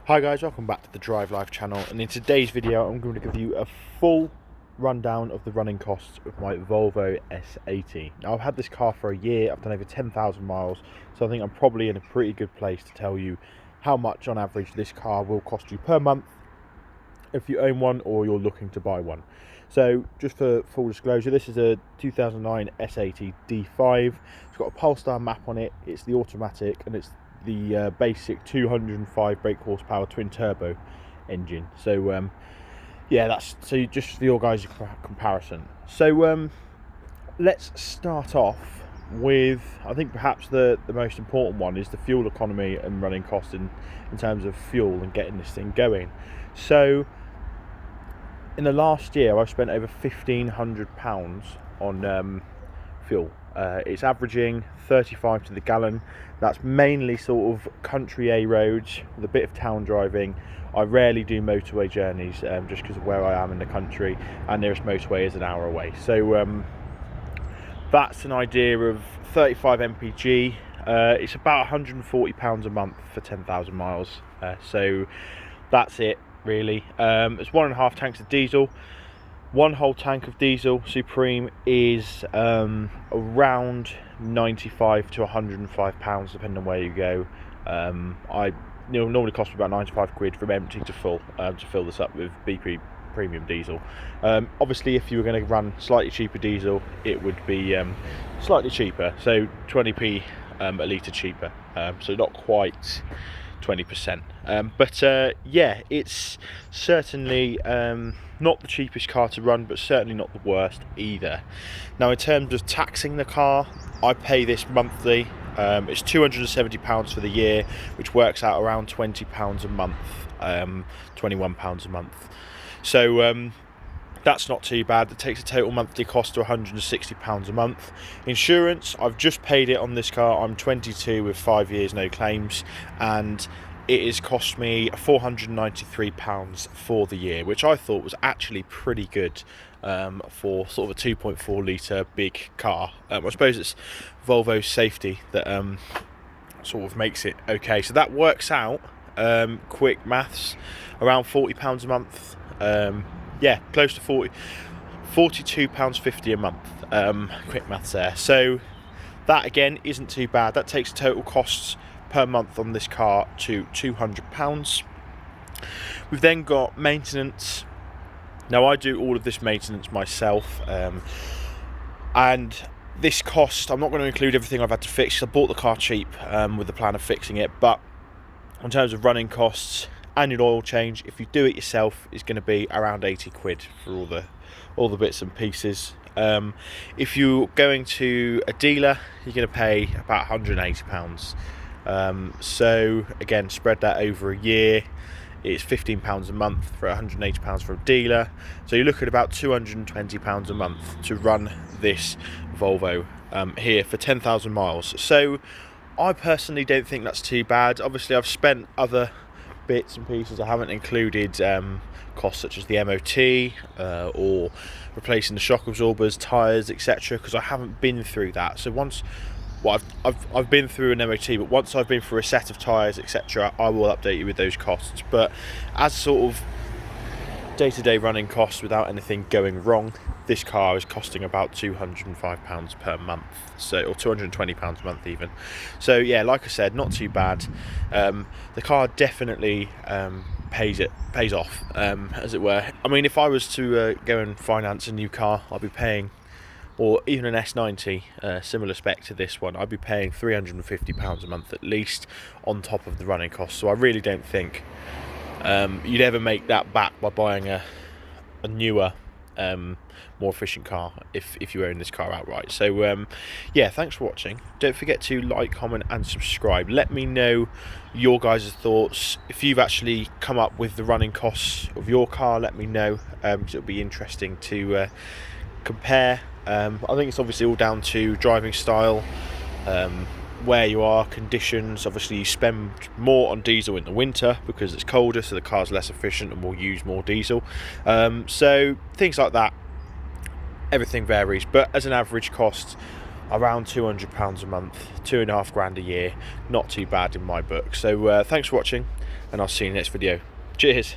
Hi guys, welcome back to the Drive Life channel, and in today's video I'm going to give you a full rundown of the running costs of my Volvo S80. Now I've had this car for a year, I've done over 10,000 miles, so I think I'm probably in a pretty good place to tell you how much on average this car will cost you per month if you own one or you're looking to buy one. So just for full disclosure, this is a 2009 S80 D5. It's got a Polestar map on it, it's the automatic, and it's the basic 205 brake horsepower twin turbo engine. So yeah, that's so just for your guys' comparison. So let's start off with, I think perhaps the most important one is the fuel economy and running costs in terms of fuel and getting this thing going. So in the last year I've spent over £1,500 on fuel. It's averaging 35 to the gallon. That's mainly sort of country A roads with a bit of town driving. I rarely do motorway journeys just because of where I am in the country, and nearest motorway is an hour away. So that's an idea of 35 mpg. It's about £140 a month for 10,000 miles. So that's it really. It's 1.5 tanks of diesel. One whole tank of diesel Supreme is around 95 to 105 pounds depending on where you go. Normally costs me about 95 quid from empty to full to fill this up with BP premium diesel. Obviously if you were going to run slightly cheaper diesel, it would be slightly cheaper, so 20p a litre cheaper, so not quite 20%, but yeah, it's certainly not the cheapest car to run, but certainly not the worst either. Now in terms of taxing the car, I pay this monthly. It's £270 for the year, which works out around £20 a month, £21 a month. So that's not too bad. That takes a total monthly cost to £160 a month. Insurance, I've just paid it on this car. I'm 22 with 5 years, no claims, and it has cost me £493 for the year, which I thought was actually pretty good for sort of a 2.4 litre big car. I suppose it's Volvo's safety that sort of makes it okay. So that works out, quick maths, around £40 a month. Yeah, close to £42.50 a month. Quick maths there. So that again isn't too bad. That takes total costs per month on this car to £200. We've then got maintenance. Now I do all of this maintenance myself, and this cost, I'm not going to include everything I've had to fix. I bought the car cheap with the plan of fixing it, but in terms of running costs, annual oil change, if you do it yourself, is going to be around 80 quid for all the bits and pieces. If you're going to a dealer, you're going to pay about £180. So again, spread that over a year, it's £15 a month for £180 for a dealer. So you look at about £220 a month to run this Volvo here for 10,000 miles. So I personally don't think that's too bad. Obviously I've spent other bits and pieces. I haven't included costs such as the MOT or replacing the shock absorbers, tyres, etc., because I haven't been through that. So I've been through an MOT, but once I've been through a set of tyres, etc., I will update you with those costs. But as sort of day-to-day running costs without anything going wrong, this car is costing about £205 per month, so, or £220 a month even. So yeah, like I said, not too bad. The car definitely pays off, as it were. I mean, if I was to go and finance a new car, I'd be paying, or even an S90, similar spec to this one, I'd be paying £350 a month at least on top of the running costs. So I really don't think you'd ever make that back by buying a newer, more efficient car if you own this car outright. So yeah, thanks for watching. Don't forget to like, comment and subscribe. Let me know your guys' thoughts. If you've actually come up with the running costs of your car, let me know, because it'll be interesting to compare. I think it's obviously all down to driving style, where you are, conditions. Obviously you spend more on diesel in the winter because it's colder, so the car's less efficient and will use more diesel. So things like that, everything varies, but as an average cost, around £200 a month, 2.5 grand a year. Not too bad in my book. So thanks for watching, and I'll see you in the next video. Cheers.